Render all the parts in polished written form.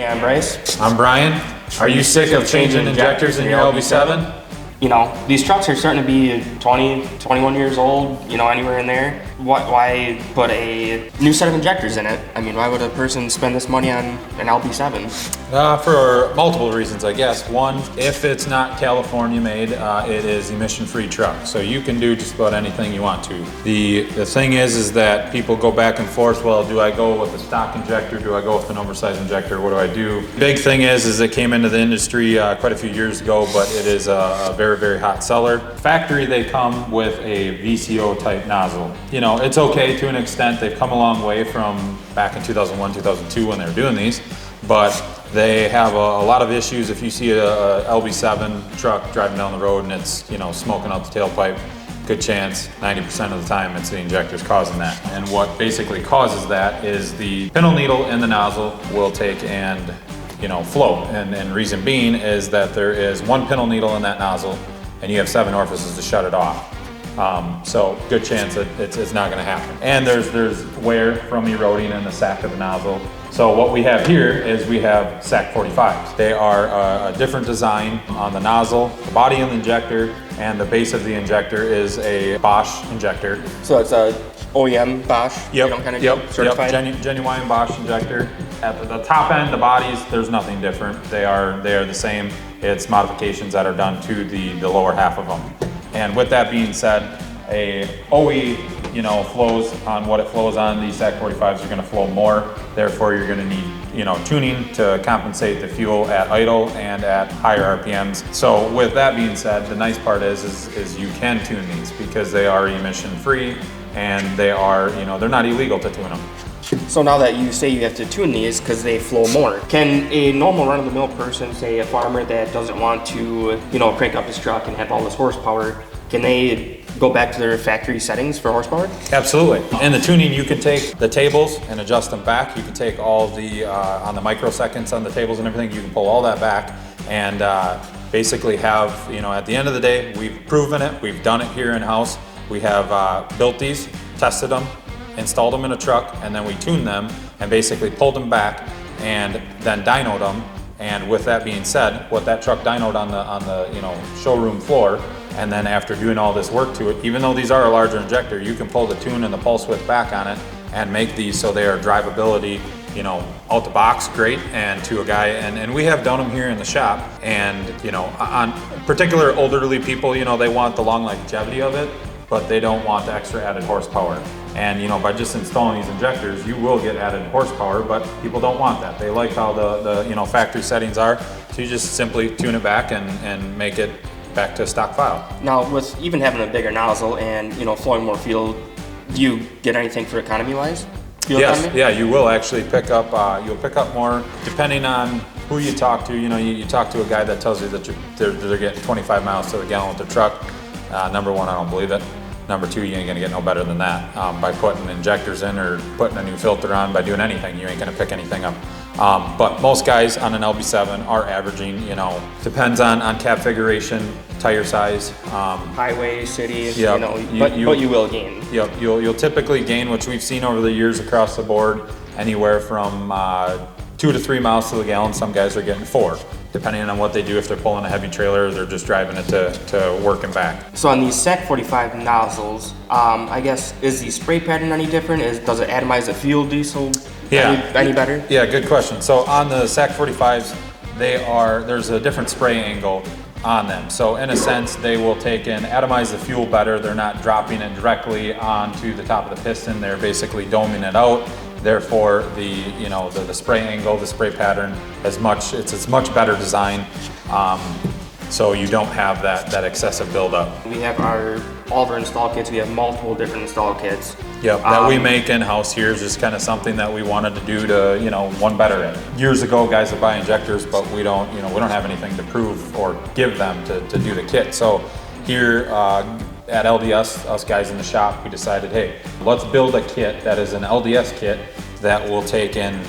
I'm Bryce. I'm Brian. Are you sick of changing injectors in your LB7? You know, these trucks are starting to be 20, 21 years old, you know, anywhere in there. Why put a new set of injectors in it? I mean, why would a person spend this money on an LB7? For multiple reasons, I guess. One, if it's not California made, it is emission-free truck. So you can do just about anything you want to. The thing is that people go back and forth. Well, do I go with the stock injector? Do I go with an oversized injector? What do I do? Big thing is it came into the industry quite a few years ago, but it is a very, very hot seller. Factory, they come with a VCO type nozzle. You know, it's okay to an extent. They've come a long way from back in 2001, 2002 when they were doing these, but they have a lot of issues. If you see a LB7 truck driving down the road and it's, you know, smoking out the tailpipe, good chance, 90% of the time, it's the injectors causing that. And what basically causes that is the pintle needle in the nozzle will take and, you know, flow. And reason being is that there is one pintle needle in that nozzle and you have 7 orifices to shut it off. So good chance that it's not going to happen. And there's wear from eroding in the sack of the nozzle. So what we have here is we have SAC 45s. They are a different design on the nozzle, the body of the injector, and the base of the injector is a Bosch injector. So it's a OEM Bosch, Yep, you know, kind of certified? Genuine Bosch injector. At the top end, the bodies, there's nothing different. They are the same. It's modifications that are done to the lower half of them. And with that being said, a OE, you know, flows on what it flows on. These SAC 45s are going to flow more. Therefore, you're going to need, you know, tuning to compensate the fuel at idle and at higher RPMs. So with that being said, the nice part is you can tune these because they are emission free and they are, you know, they're not illegal to tune them. So now that you say you have to tune these because they flow more, can a normal run-of-the-mill person, say a farmer that doesn't want to, you know, crank up his truck and have all this horsepower, can they go back to their factory settings for horsepower? Absolutely. In the tuning, you can take the tables and adjust them back. You can take all the, on the microseconds on the tables and everything, you can pull all that back and basically have, you know, at the end of the day, we've proven it, we've done it here in-house. We have built these, tested them, installed them in a truck, and then we tuned them and basically pulled them back and then dynoed them. And with that being said, what that truck dynoed on the you know, showroom floor, and then after doing all this work to it, even though these are a larger injector, you can pull the tune and the pulse width back on it and make these so they are drivability, you know, out the box great and to a guy. And we have done them here in the shop. And, you know, on particular elderly people, you know, they want the long longevity of it, but they don't want the extra added horsepower. And, you know, by just installing these injectors, you will get added horsepower, but people don't want that. They like how the you know, factory settings are. So you just simply tune it back and make it back to stock file. Now, with even having a bigger nozzle and, you know, flowing more fuel, do you get anything for economy-wise? Yes, economy? Yeah, you will actually pick up, you'll pick up more depending on who you talk to. You know, you talk to a guy that tells you that they're getting 25 miles to the gallon with their truck. Number one, I don't believe it. Number two, you ain't gonna get no better than that. By putting injectors in or putting a new filter on, by doing anything, you ain't gonna pick anything up. But most guys on an LB7 are averaging, you know, depends on cab configuration, tire size. Highway, city, yep, you know, but you will gain. Yep, you'll typically gain, which we've seen over the years across the board, anywhere from 2 to 3 miles to the gallon. Some guys are getting 4, depending on what they do, if they're pulling a heavy trailer or they're just driving it to work and back. So on these SAC 45 nozzles, I guess, is the spray pattern any different? Does it atomize the fuel diesel any better? Yeah, good question. So on the SAC 45s, there's a different spray angle on them. So in a sense, they will take and atomize the fuel better. They're not dropping it directly onto the top of the piston. They're basically doming it out. Therefore, the spray angle, the spray pattern, it's a much better design. So you don't have that excessive buildup. We have all of our install kits. We have multiple different install kits. Yep, that we make in-house here is just kind of something that we wanted to do to, you know, one better at. Years ago, guys would buy injectors, but we don't have anything to prove or give them to do the kit. So here at LDS, us guys in the shop, we decided, hey, let's build a kit that is an LDS kit that will take in,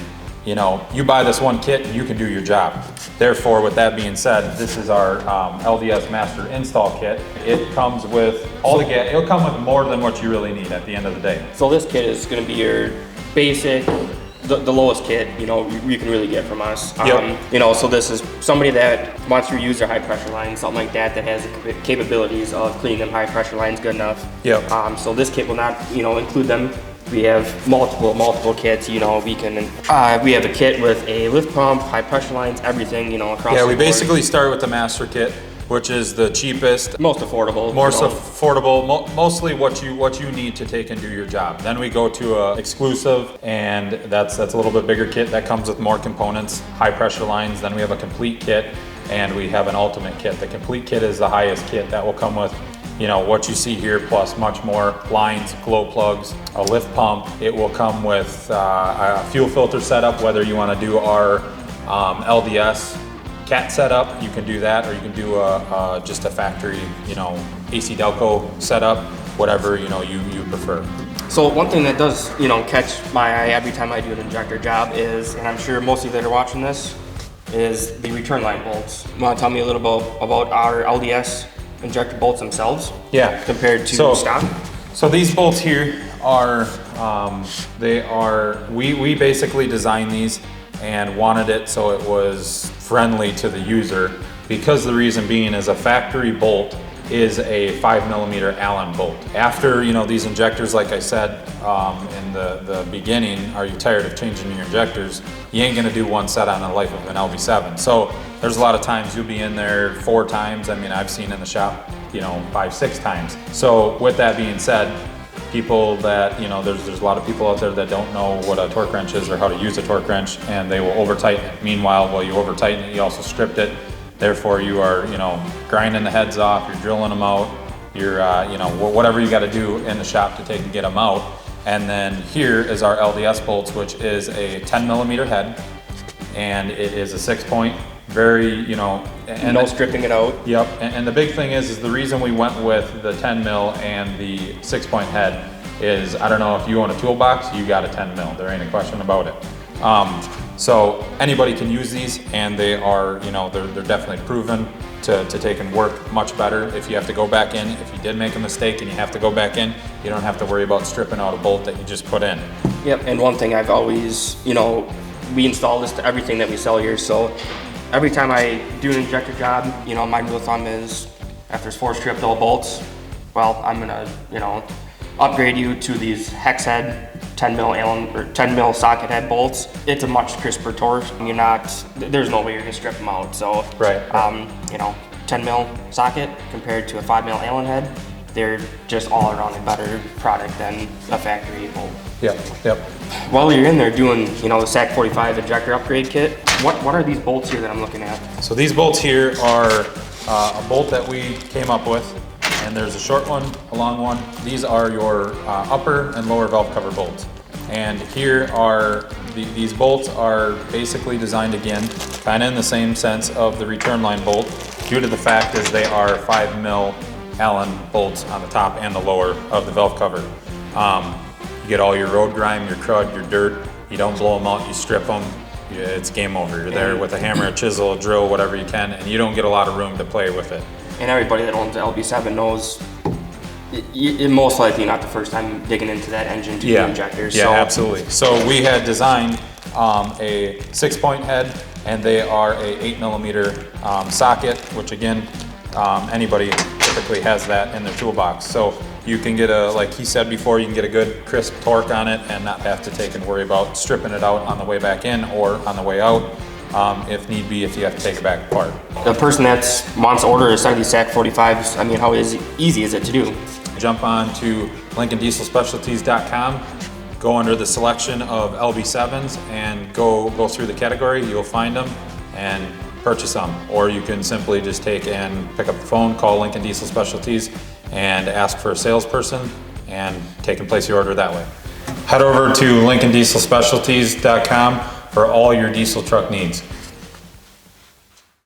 you know, you buy this one kit and you can do your job. Therefore, with that being said, this is our LDS Master Install Kit. It comes with it'll come with more than what you really need at the end of the day. So this kit is going to be your basic the lowest kit, you can really get from us. Yep. So this is somebody that wants to use their high pressure lines, something like that has the capabilities of cleaning them high pressure lines good enough. Yep. So this kit will not, include them. We have multiple kits. We have a kit with a lift pump, high pressure lines, everything. Across the board. Yeah, we basically start with the master kit, which is the cheapest, most affordable, mostly what you need to take and do your job. Then we go to a exclusive, and that's a little bit bigger kit that comes with more components, high pressure lines. Then we have a complete kit, and we have an ultimate kit. The complete kit is the highest kit that will come with what you see here, plus much more lines, glow plugs, a lift pump. It will come with a fuel filter setup, whether you want to do our LDS cat setup, you can do that, or you can do just a factory, AC Delco setup, whatever you prefer. So one thing that does, catch my eye every time I do an injector job is, and I'm sure most of you that are watching this, is the return line bolts. You want to tell me a little bit about our LDS injector bolts themselves? Yeah. Compared to stock? So these bolts here are, we basically designed these and wanted it so it was friendly to the user, because the reason being is a factory bolt is a 5mm Allen bolt. After these injectors, like I said in the beginning, are you tired of changing your injectors? You ain't gonna do one set on the life of an LB7. So there's a lot of times you'll be in there 4 times. I mean, I've seen in the shop 5-6 times. So with that being said, people that there's a lot of people out there that don't know what a torque wrench is or how to use a torque wrench, and they will over tighten it. Meanwhile, while you over tighten it, you also stripped it. Therefore, you are, grinding the heads off, you're drilling them out, you're, whatever you got to do in the shop to take and get them out. And then here is our LDS bolts, which is a 10mm head, and it is a 6-point, very, and no stripping it out. Yep. And the big thing is the reason we went with the 10mm and the 6-point head is, I don't know if you own a toolbox, you got a 10mm. There ain't a question about it. So anybody can use these, and they are, they're definitely proven to take and work much better. If you have to go back in, if you did make a mistake and you have to go back in, you don't have to worry about stripping out a bolt that you just put in. Yep, and one thing I've always, we install this to everything that we sell here, so every time I do an injector job, my rule of thumb is, if there's 4 stripped old bolts, well, I'm gonna, upgrade you to these hex head 10mm Allen or 10mm socket head bolts. It's a much crisper torque. There's no way you're gonna strip them out. So, right. 10mm socket compared to a 5mm Allen head, they're just all around a better product than a factory bolt. Yep. While you're in there doing, the SAC 45 injector upgrade kit, what are these bolts here that I'm looking at? So these bolts here are a bolt that we came up with, and there's a short one, a long one. These are your upper and lower valve cover bolts. And here are, these bolts are basically designed again, kind of in the same sense of the return line bolt, due to the fact is they are 5mm Allen bolts on the top and the lower of the valve cover. You get all your road grime, your crud, your dirt, you don't blow them out, you strip them, it's game over. You're there with a hammer, a chisel, a drill, whatever you can, and you don't get a lot of room to play with it. And everybody that owns the LB7 knows it most likely not the first time digging into that engine to do injectors. Yeah, absolutely. So we had designed a 6-point head, and they are a 8mm socket, which again, anybody typically has that in their toolbox. So you can get like he said before, you can get a good crisp torque on it and not have to take and worry about stripping it out on the way back in or on the way out. If need be, if you have to take it back apart. The person that wants to order a set of these SAC 45s, how easy is it to do? Jump on to LincolnDieselSpecialties.com, go under the selection of LB7s and go through the category. You'll find them and purchase them. Or you can simply just take and pick up the phone, call Lincoln Diesel Specialties and ask for a salesperson and take and place your order that way. Head over to LincolnDieselSpecialties.com for all your diesel truck needs.